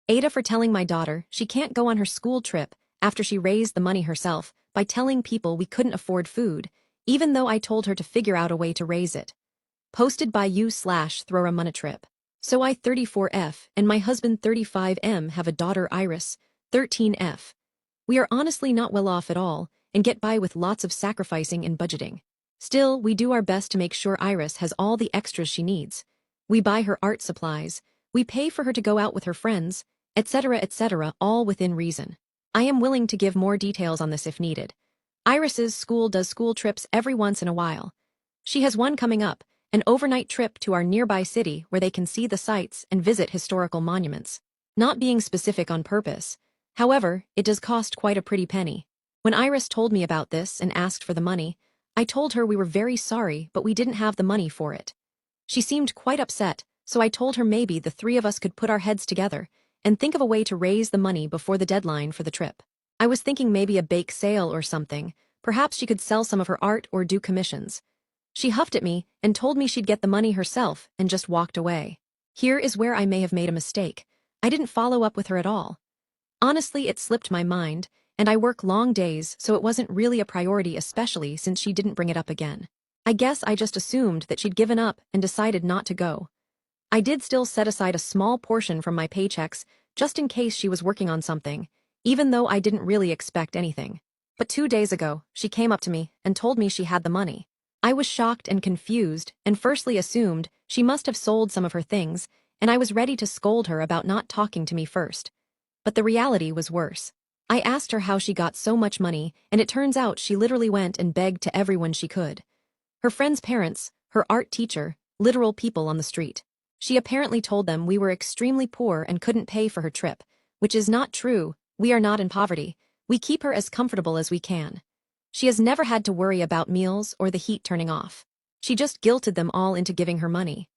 AITAH for telling my daughter she can't go on her school trip after she raised the money herself by telling people we couldn't afford food, even though I told her to figure out a way to raise it. Posted by you/throw a money trip. So I 34F and my husband 35M have a daughter Iris, 13F. We are honestly not well off at all and get by with lots of sacrificing and budgeting. Still, we do our best to make sure Iris has all the extras she needs. We buy her art supplies, we pay for her to go out with her friends, etc., all within reason. I am willing to give more details on this if needed. Iris's school does school trips every once in a while. She has one coming up, an overnight trip to our nearby city where they can see the sights and visit historical monuments. Not being specific on purpose. However, it does cost quite a pretty penny. When Iris told me about this and asked for the money, I told her we were very sorry but we didn't have the money for it. She seemed quite upset, so I told her maybe the three of us could put our heads together and think of a way to raise the money before the deadline for the trip. I was thinking maybe a bake sale or something. Perhaps she could sell some of her art or do commissions. She huffed at me and told me she'd get the money herself and just walked away. Here is where I may have made a mistake. I didn't follow up with her at all. Honestly, it slipped my mind, and I work long days, so it wasn't really a priority, especially since she didn't bring it up again. I guess I just assumed that she'd given up and decided not to go. I did still set aside a small portion from my paychecks just in case she was working on something, even though I didn't really expect anything. But 2 days ago, she came up to me and told me she had the money. I was shocked and confused and firstly assumed she must have sold some of her things, and I was ready to scold her about not talking to me first. But the reality was worse. I asked her how she got so much money, and it turns out she literally went and begged to everyone she could. Her friends' parents, her art teacher, literal people on the street. She apparently told them we were extremely poor and couldn't pay for her trip, which is not true. We are not in poverty. We keep her as comfortable as we can. She has never had to worry about meals or the heat turning off. She just guilted them all into giving her money.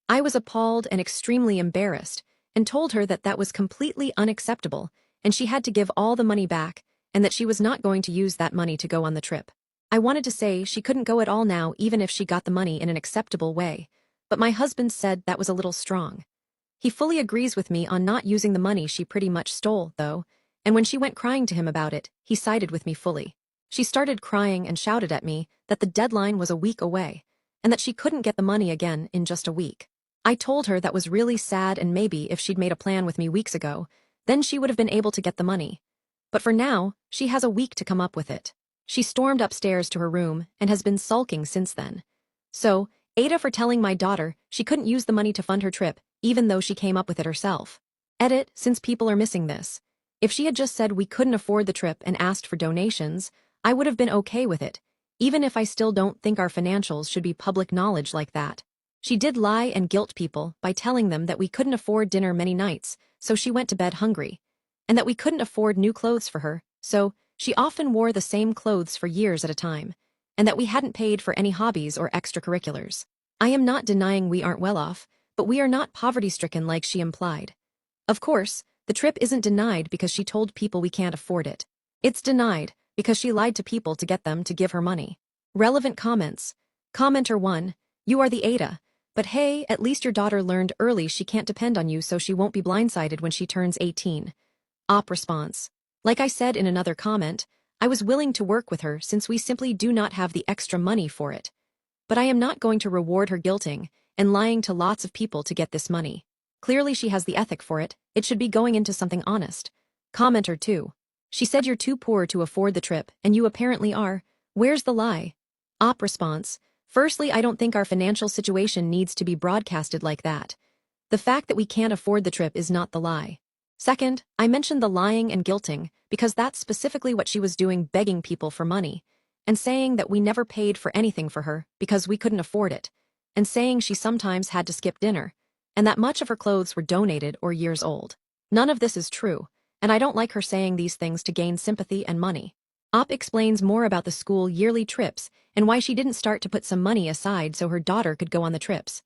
I was appalled and extremely embarrassed and told her that that was completely unacceptable and she had to give all the money back and that she was not going to use that money to go on the trip. I wanted to say she couldn't go at all now even if she got the money in an acceptable way, but my husband said that was a little strong. He fully agrees with me on not using the money she pretty much stole, though, and when she went crying to him about it, he sided with me fully. She started crying and shouted at me that the deadline was a week away, and that she couldn't get the money again in just a week. I told her that was really sad and maybe if she'd made a plan with me weeks ago, then she would have been able to get the money. But for now, she has a week to come up with it. She stormed upstairs to her room and has been sulking since then. So, AITAH for telling my daughter she couldn't use the money to fund her trip, even though she came up with it herself. Edit, since people are missing this. If she had just said we couldn't afford the trip and asked for donations, I would have been okay with it, even if I still don't think our financials should be public knowledge like that. She did lie and guilt people by telling them that we couldn't afford dinner many nights, so she went to bed hungry, and that we couldn't afford new clothes for her, so she often wore the same clothes for years at a time, and that we hadn't paid for any hobbies or extracurriculars. I am not denying we aren't well off, but we are not poverty-stricken like she implied. Of course, the trip isn't denied because she told people we can't afford it. It's denied because she lied to people to get them to give her money. Relevant comments. Commenter 1. You are the AITAH, but hey, at least your daughter learned early she can't depend on you so she won't be blindsided when she turns 18. Op response. Like I said in another comment, I was willing to work with her since we simply do not have the extra money for it. But I am not going to reward her guilting and lying to lots of people to get this money. Clearly she has the ethic for it. It should be going into something honest. Commenter 2. She said you're too poor to afford the trip, and you apparently are. Where's the lie? Op response. Firstly, I don't think our financial situation needs to be broadcasted like that. The fact that we can't afford the trip is not the lie. Second, I mentioned the lying and guilting because that's specifically what she was doing, begging people for money, and saying that we never paid for anything for her because we couldn't afford it, and saying she sometimes had to skip dinner, and that much of her clothes were donated or years old. None of this is true, and I don't like her saying these things to gain sympathy and money. Op explains more about the school yearly trips and why she didn't start to put some money aside so her daughter could go on the trips.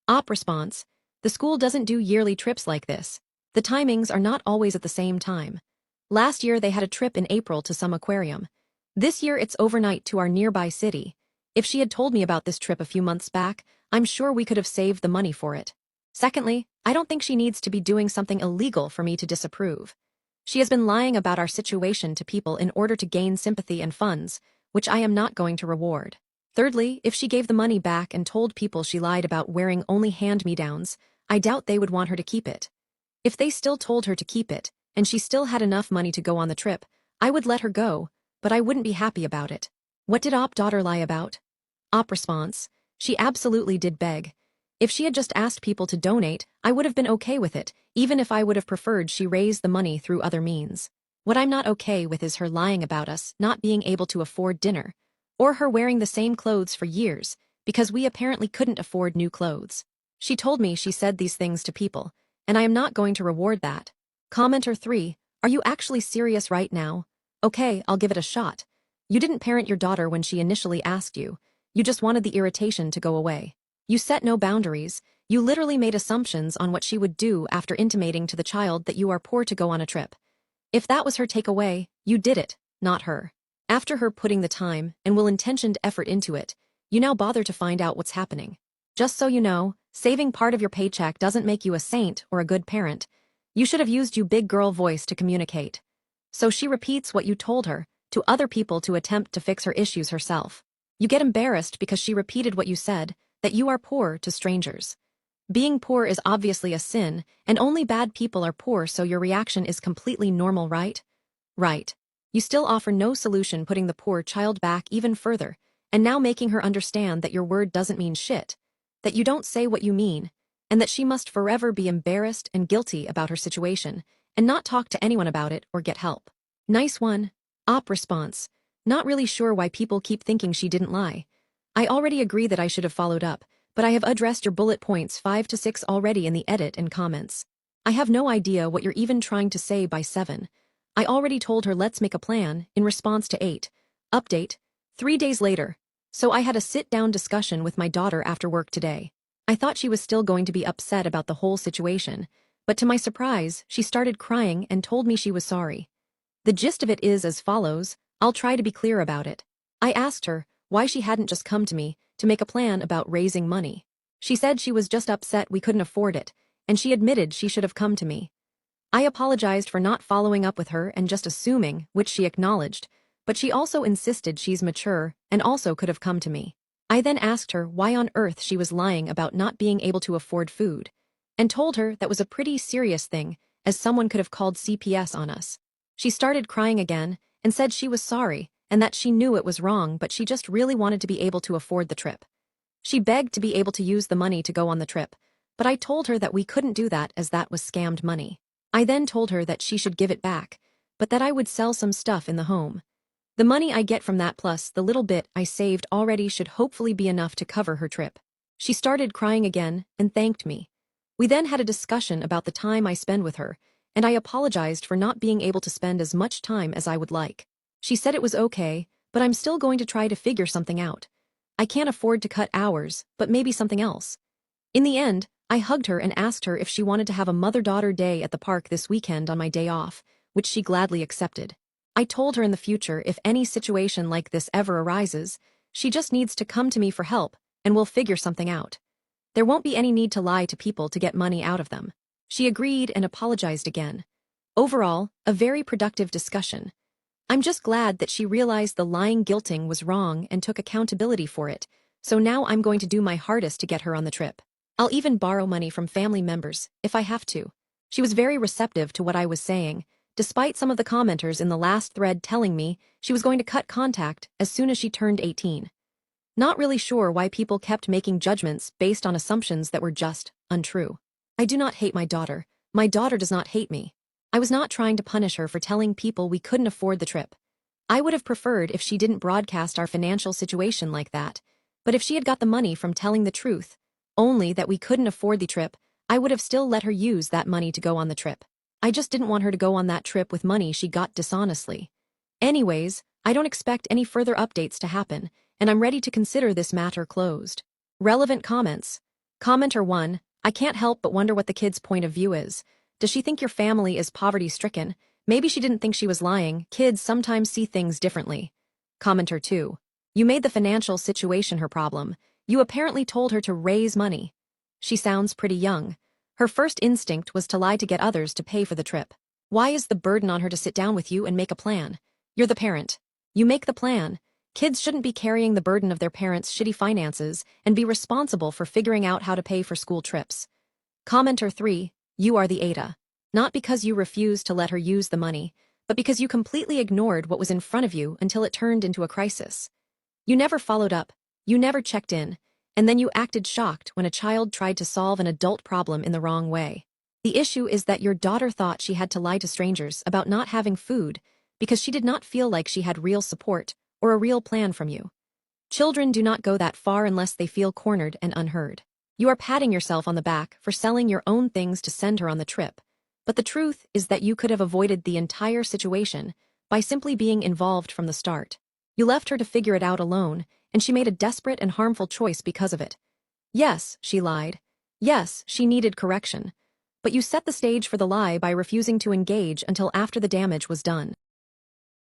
Op response. The school doesn't do yearly trips like this. The timings are not always at the same time. Last year they had a trip in April to some aquarium. This year it's overnight to our nearby city. If she had told me about this trip a few months back, I'm sure we could have saved the money for it. Secondly, I don't think she needs to be doing something illegal for me to disapprove. She has been lying about our situation to people in order to gain sympathy and funds, which I am not going to reward. Thirdly, if she gave the money back and told people she lied about wearing only hand-me-downs, I doubt they would want her to keep it. If they still told her to keep it, and she still had enough money to go on the trip, I would let her go, but I wouldn't be happy about it. What did daughter lie about? Response: she absolutely did beg. If she had just asked people to donate, I would have been okay with it, even if I would have preferred she raised the money through other means. What I'm not okay with is her lying about us not being able to afford dinner, or her wearing the same clothes for years, because we apparently couldn't afford new clothes. She told me she said these things to people, and I am not going to reward that. Commenter 3, are you actually serious right now? Okay, I'll give it a shot. You didn't parent your daughter when she initially asked you. You just wanted the irritation to go away. You set no boundaries. You literally made assumptions on what she would do after intimating to the child that you are poor to go on a trip. If that was her takeaway, you did it, not her. After her putting the time and well-intentioned effort into it, you now bother to find out what's happening. Just so you know, saving part of your paycheck doesn't make you a saint or a good parent. You should have used your big girl voice to communicate. So she repeats what you told her to other people to attempt to fix her issues herself. You get embarrassed because she repeated what you said, that you are poor, to strangers. Being poor is obviously a sin, and only bad people are poor, so your reaction is completely normal, right? Right. You still offer no solution, putting the poor child back even further, and now making her understand that your word doesn't mean shit, that you don't say what you mean, and that she must forever be embarrassed and guilty about her situation, and not talk to anyone about it or get help. Nice one. Response: not really sure why people keep thinking she didn't lie. I already agree that I should have followed up, but I have addressed your bullet points 5 to 6 already in the edit and comments. I have no idea what you're even trying to say by 7. I already told her let's make a plan in response to 8. Update: 3 days later. So I had a sit-down discussion with my daughter after work today. I thought she was still going to be upset about the whole situation, but to my surprise, she started crying and told me she was sorry. The gist of it is as follows. I'll try to be clear about it. I asked her why she hadn't just come to me to make a plan about raising money. She said she was just upset we couldn't afford it, and she admitted she should have come to me. I apologized for not following up with her and just assuming, which she acknowledged, but she also insisted she's mature and also could have come to me. I then asked her why on earth she was lying about not being able to afford food, and told her that was a pretty serious thing, as someone could have called CPS on us. She started crying again and said she was sorry and that she knew it was wrong, but she just really wanted to be able to afford the trip. She begged to be able to use the money to go on the trip, but I told her that we couldn't do that as that was scammed money. I then told her that she should give it back, but that I would sell some stuff in the home. The money I get from that plus the little bit I saved already should hopefully be enough to cover her trip. She started crying again and thanked me. We then had a discussion about the time I spend with her, and I apologized for not being able to spend as much time as I would like. She said it was okay, but I'm still going to try to figure something out. I can't afford to cut hours, but maybe something else. In the end, I hugged her and asked her if she wanted to have a mother-daughter day at the park this weekend on my day off, which she gladly accepted. I told her in the future if any situation like this ever arises, she just needs to come to me for help, and we'll figure something out. There won't be any need to lie to people to get money out of them. She agreed and apologized again. Overall, a very productive discussion. I'm just glad that she realized the lying guilting was wrong and took accountability for it, so now I'm going to do my hardest to get her on the trip. I'll even borrow money from family members, if I have to. She was very receptive to what I was saying, despite some of the commenters in the last thread telling me she was going to cut contact as soon as she turned 18. Not really sure why people kept making judgments based on assumptions that were just untrue. I do not hate my daughter. My daughter does not hate me. I was not trying to punish her for telling people we couldn't afford the trip. I would have preferred if she didn't broadcast our financial situation like that, but if she had got the money from telling the truth, only that we couldn't afford the trip, I would have still let her use that money to go on the trip. I just didn't want her to go on that trip with money she got dishonestly. Anyways, I don't expect any further updates to happen, and I'm ready to consider this matter closed. Relevant comments. Commenter 1, I can't help but wonder what the kid's point of view is. Does she think your family is poverty-stricken? Maybe she didn't think she was lying. Kids sometimes see things differently. Commenter 2, you made the financial situation her problem. You apparently told her to raise money. She sounds pretty young. Her first instinct was to lie to get others to pay for the trip. Why is the burden on her to sit down with you and make a plan? You're the parent. You make the plan. Kids shouldn't be carrying the burden of their parents' shitty finances and be responsible for figuring out how to pay for school trips. Commenter 3, you are the AITAH. Not because you refused to let her use the money, but because you completely ignored what was in front of you until it turned into a crisis. You never followed up, you never checked in, and then you acted shocked when a child tried to solve an adult problem in the wrong way. The issue is that your daughter thought she had to lie to strangers about not having food because she did not feel like she had real support or a real plan from you. Children do not go that far unless they feel cornered and unheard. You are patting yourself on the back for selling your own things to send her on the trip, but the truth is that you could have avoided the entire situation by simply being involved from the start. You left her to figure it out alone, and she made a desperate and harmful choice because of it. Yes, she lied. Yes, she needed correction. But you set the stage for the lie by refusing to engage until after the damage was done.